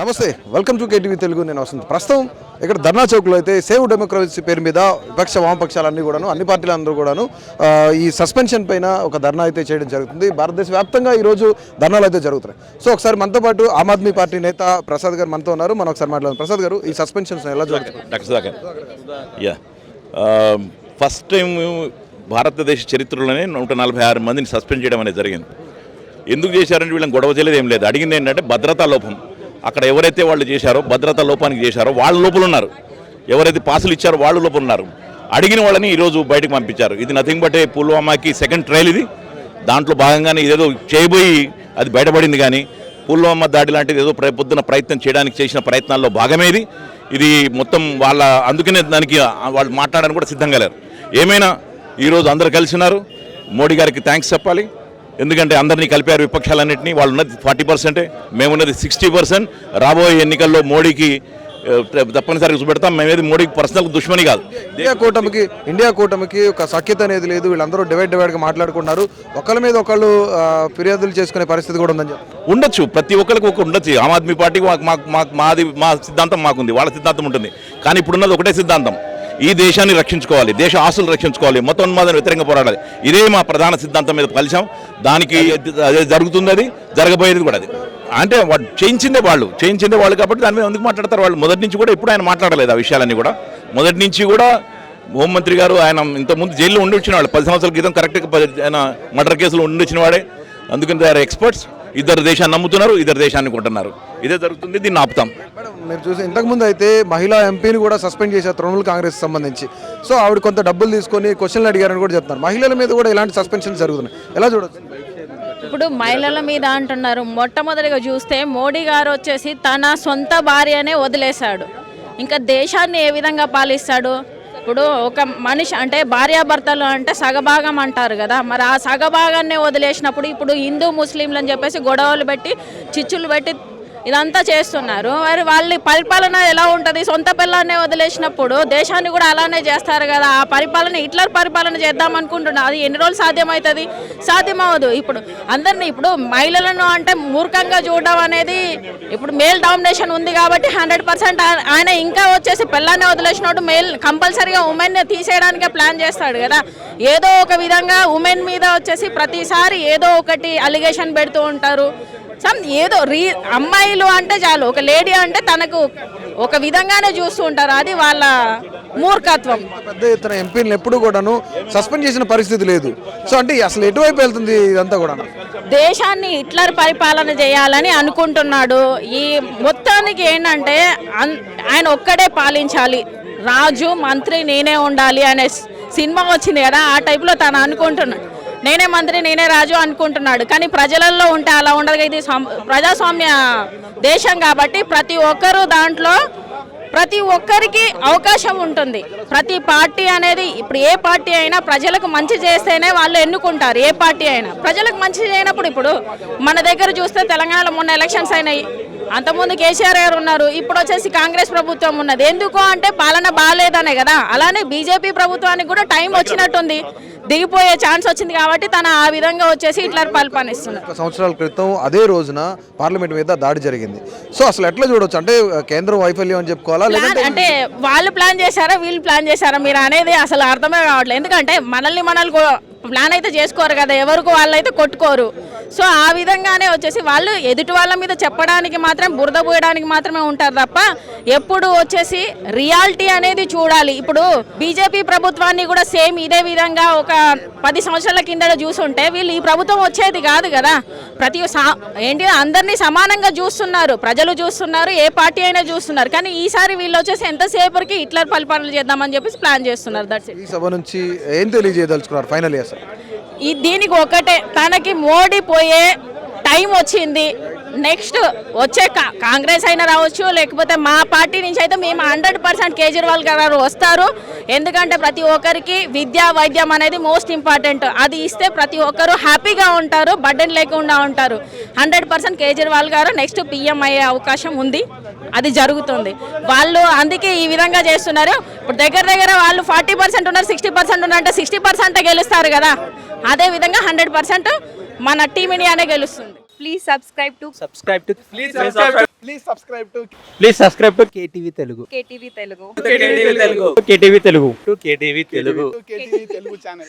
నమస్తే, welcome to KTV Telugu. నేను వసంత్. ప్రస్తుతం ఇక్కడ ధర్నా చౌక్లో అయితే సేవ్ డెమోక్రసీ పేరు మీద విపక్ష వామపక్షాలన్నీ కూడాను, అన్ని పార్టీలందరూ కూడాను ఈ సస్పెన్షన్ పైన ఒక ధర్నా అయితే చేయడం జరుగుతుంది. భారతదేశ వ్యాప్తంగా ఈరోజు ధర్నాలు అయితే జరుగుతున్నాయి. సో ఒకసారి మనతో పాటు ఆమ్ ఆద్మీ పార్టీ నేత ప్రసాద్ గారు మనతో ఉన్నారు. మనం ఒకసారి మాట్లాడదాం. ప్రసాద్ గారు, ఈ సస్పెన్షన్స్ ఎలా జరుగుతుంది? ఫస్ట్ టైం భారతదేశ చరిత్రలోనే 146 మందిని సస్పెండ్ చేయడం అనేది జరిగింది. ఎందుకు చేశారంటే వీళ్ళని గొడవ చేయలేదు, ఏం లేదు. అడిగింది ఏంటంటే భద్రతా లోపం. అక్కడ ఎవరైతే వాళ్ళు చేశారో భద్రతా లోపానికి చేశారో వాళ్ళు లోపల ఉన్నారు, ఎవరైతే పాసులు ఇచ్చారో వాళ్ళు లోపల ఉన్నారు. అడిగిన వాళ్ళని ఈరోజు బయటకు పంపించారు. ఇది నథింగ్ బట్ పుల్వామాకి సెకండ్ ట్రయల్. ఇది దాంట్లో భాగంగానే ఇదేదో చేయబోయి అది బయటపడింది. కానీ పుల్వామా దాడి లాంటిది ఏదో పొద్దున ప్రయత్నం చేయడానికి చేసిన ప్రయత్నాల్లో భాగమేది. ఇది మొత్తం వాళ్ళ అందుకనే దానికి వాళ్ళు మాట్లాడడానికి కూడా సిద్ధంగా లేరు. ఏమైనా ఈరోజు అందరు కలిసి ఉన్నారు. మోడీ గారికి థ్యాంక్స్ చెప్పాలి. ఎందుకంటే అందరినీ కలిపారు, విపక్షాలన్నింటినీ. వాళ్ళు ఉన్నది 40%, మేమున్నది 60%. రాబోయే ఎన్నికల్లో మోడీకి తప్పనిసరిగా చూపెడతాం. మేమేది మోడీకి పర్సనల్ దుష్మని కాదు. ఇండియా కూటమికి ఒక సఖ్యత అనేది లేదు. వీళ్ళందరూ డివైడ్గా మాట్లాడుకున్నారు. ఒకళ్ళ మీద ఒకళ్ళు ఫిర్యాదులు చేసుకునే పరిస్థితి కూడా ఉందని ఉండొచ్చు. ప్రతి ఒక్కరికి ఒక ఉండొచ్చు. ఆమ్ ఆద్మీ పార్టీకి మా సిద్ధాంతం మాకుంది, వాళ్ళ సిద్ధాంతం ఉంటుంది. కానీ ఇప్పుడున్నది ఒకటే సిద్ధాంతం, ఈ దేశాన్ని రక్షించుకోవాలి, దేశ ఆస్తులు రక్షించుకోవాలి, మతోన్మాదాన్ని వ్యతిరేకంగా పోరాడాలి. ఇదే మా ప్రధాన సిద్ధాంతం మీద కలిసాం. దానికి అదే జరుగుతుంది, అది జరగబోయేది కూడా. అది అంటే చేయించిందే వాళ్ళు కాబట్టి దాని మీద ఎందుకు మాట్లాడతారు వాళ్ళు? మొదటి నుంచి కూడా ఎప్పుడు ఆయన మాట్లాడలేదు ఆ విషయాలన్నీ కూడా. మొదటి నుంచి కూడా హోంమంత్రి గారు ఆయన ఇంతకుముందు జైల్లో ఉండి వచ్చిన వాళ్ళు 10 సంవత్సరాల క్రితం కరెక్ట్గా ఆయన మర్డర్ కేసులో ఉండి వచ్చిన వాడే. అందుకని దే ఆర్ ఎక్స్పర్ట్స్. ఇద్దరు దేశాన్ని నమ్ముతున్నారు, ఇద్దరు దేశాన్ని కొంటున్నారు. ఇదే జరుగుతుంది. దీన్ని ఆపుతాం. మీరు చూసి ఇంతకుముందు అయితే మహిళా ఎంపీని కూడా సస్పెండ్ చేశారు తృణమూల్ కాంగ్రెస్ సంబంధించి. సో ఆవిడ కొంత డబ్బులు తీసుకొని క్వశ్చన్లు అడిగారని కూడా చెప్తున్నారు. మహిళల మీద కూడా ఇలాంటి సస్పెన్షన్స్ జరుగుతున్నాయి. ఎలా చూడొచ్చు? ఇప్పుడు మహిళల మీద అంటున్నారు. మొట్టమొదటిగా చూస్తే మోడీ గారు వచ్చేసి తన సొంత భార్యనే వదిలేశాడు. ఇంకా దేశాన్ని ఏ విధంగా పాలిస్తాడు? ఇప్పుడు ఒక మనిషి అంటే భార్యాభర్తలు అంటే సగభాగం అంటారు కదా, మరి ఆ సగభాగాన్నే వదిలేసినప్పుడు ఇప్పుడు హిందూ ముస్లింలు అని చెప్పేసి గొడవలు పెట్టి చిచ్చులు పెట్టి ఇదంతా చేస్తున్నారు. మరి వాళ్ళ పరిపాలన ఎలా ఉంటుంది? సొంత పిల్లల్నే వదిలేసినప్పుడు దేశాన్ని కూడా అలానే చేస్తారు కదా. ఆ పరిపాలన హిట్లర్ పరిపాలన చేద్దాం అనుకుంటున్నారు. అది ఎన్ని రోజులు సాధ్యమవుతుంది? సాధ్యమవదు. ఇప్పుడు అందరినీ ఇప్పుడు మహిళలను అంటే మూర్ఖంగా చూడడం అనేది ఇప్పుడు మేల్ డామినేషన్ ఉంది కాబట్టి 100% ఆయన ఇంకా వచ్చేసి పిల్లల్ని వదిలేసినట్టు మేల్ కంపల్సరీగా ఉమెన్ తీసేయడానికే ప్లాన్ చేస్తాడు కదా. ఏదో ఒక విధంగా ఉమెన్ మీద వచ్చేసి ప్రతిసారి ఏదో ఒకటి అలిగేషన్ పెడుతూ ఉంటారు. ఏదో అమ్మాయిలు అంటే చాలు, ఒక లేడీ అంటే తనకు ఒక విధంగానే చూస్తూ ఉంటారు. అది వాళ్ళ మూర్ఖత్వం. పెద్ద ఎత్తున ఎంపీలను ఎప్పుడు కూడాను సస్పెండ్ చేసిన పరిస్థితి లేదు. సో అంటే అసలు ఎటువైపు వెళ్తుంది ఇదంతా కూడా? దేశాన్ని హిట్లర్ పరిపాలన చేయాలని అనుకుంటున్నాడు. ఈ మొత్తానికి ఏంటంటే ఆయన ఒక్కడే పాలించాలి, రాజు మంత్రి నేనే ఉండాలి అనే సినిమా వచ్చింది కదా, ఆ టైప్లో తను అనుకుంటున్నాడు. నేనే మంత్రి నేనే రాజు అనుకుంటున్నాడు. కానీ ప్రజలలో ఉంటే అలా ఉండదు. ఇది ప్రజాస్వామ్య దేశం కాబట్టి ప్రతి ఒక్కరూ దాంట్లో ప్రతి ఒక్కరికి అవకాశం ఉంటుంది. ప్రతి పార్టీ అనేది ఇప్పుడు ఏ పార్టీ అయినా ప్రజలకు మంచి చేస్తేనే వాళ్ళు ఎన్నుకుంటారు. ఏ పార్టీ అయినా ప్రజలకు మంచి చేయనప్పుడు, ఇప్పుడు మన దగ్గర చూస్తే తెలంగాణలో మొన్న ఎలక్షన్స్ అయినాయి. అంతకుముందు కేసీఆర్ గారు ఉన్నారు, ఇప్పుడు వచ్చేసి కాంగ్రెస్ ప్రభుత్వం ఉన్నది. ఎందుకు అంటే పాలన బాగాలేదనే కదా. అలానే బీజేపీ ప్రభుత్వానికి కూడా టైం వచ్చినట్టుంది, దిగిపోయే ఛాన్స్ వచ్చింది కాబట్టి తను ఆ విధంగా వచ్చేసి ఇట్లా పరిపాలిస్తున్నారు. సంవత్సరాల క్రితం అదే రోజున పార్లమెంట్ మీద దాడి జరిగింది. సో అసలు ఎట్లా చూడొచ్చు? అంటే కేంద్రం వైఫల్యం అని చెప్పుకోవాలా, అంటే వాళ్ళు ప్లాన్ చేశారా వీళ్ళు ప్లాన్ చేశారా మీరు అనేది అసలు అర్థమే కావట్లేదు. ఎందుకంటే మనల్ని ప్లాన్ అయితే చేసుకోరు కదా, ఎవరికి వాళ్ళైతే కొట్టుకోరు. సో ఆ విధంగానే వచ్చేసి వాళ్ళు ఎదుటి వాళ్ళ మీద చెప్పడానికి మాత్రం బురద పోయడానికి మాత్రమే ఉంటారు తప్ప ఎప్పుడు వచ్చేసి రియాలిటీ అనేది చూడాలి. ఇప్పుడు బీజేపీ ప్రభుత్వాన్ని కూడా సేమ్ ఇదే విధంగా ఒక 10 సంవత్సరాల కిందట చూసుంటే వీళ్ళు ఈ ప్రభుత్వం వచ్చేది కాదు కదా. ఏంటి అందరినీ సమానంగా చూస్తున్నారు, ప్రజలు చూస్తున్నారు, ఏ పార్టీ అయినా చూస్తున్నారు. కానీ ఈసారి వీళ్ళు వచ్చేసి ఎంతసేపటికి హిట్లర్ పరిపాలన చేద్దామని చెప్పేసి ప్లాన్ చేస్తున్నారు. That's it. ఈ సభ నుంచి ఏం తెలియజేయదలుచుకున్నారు ఫైనల్? దీనికి ఒకటే, తనకి మోడీ పోయే టైం వచ్చింది. నెక్స్ట్ వచ్చే కాంగ్రెస్ అయినా రావచ్చు, లేకపోతే మా పార్టీ నుంచి అయితే మేము 100% కేజ్రీవాల్ గారు వస్తారు. ఎందుకంటే ప్రతి ఒక్కరికి విద్యా వైద్యం అనేది మోస్ట్ ఇంపార్టెంట్. అది ఇస్తే ప్రతి ఒక్కరు హ్యాపీగా ఉంటారు, బర్డెన్ లేకుండా ఉంటారు. 100% కేజ్రీవాల్ గారు నెక్స్ట్ పిఎం అయ్యే అవకాశం ఉంది. అది జరుగుతుంది. వాళ్ళు అందుకే ఈ విధంగా చేస్తున్నారు. ఇప్పుడు దగ్గర వాళ్ళు 40% ఉన్నారు, 60% ఉన్నారు అంటే 60% గెలుస్తారు కదా. అదే విధంగా 100% మన టీం ఇండియానే గెలుస్తుంది. Please subscribe to KTV Telugu. KTV Telugu. KTV Telugu. KTV Telugu channel.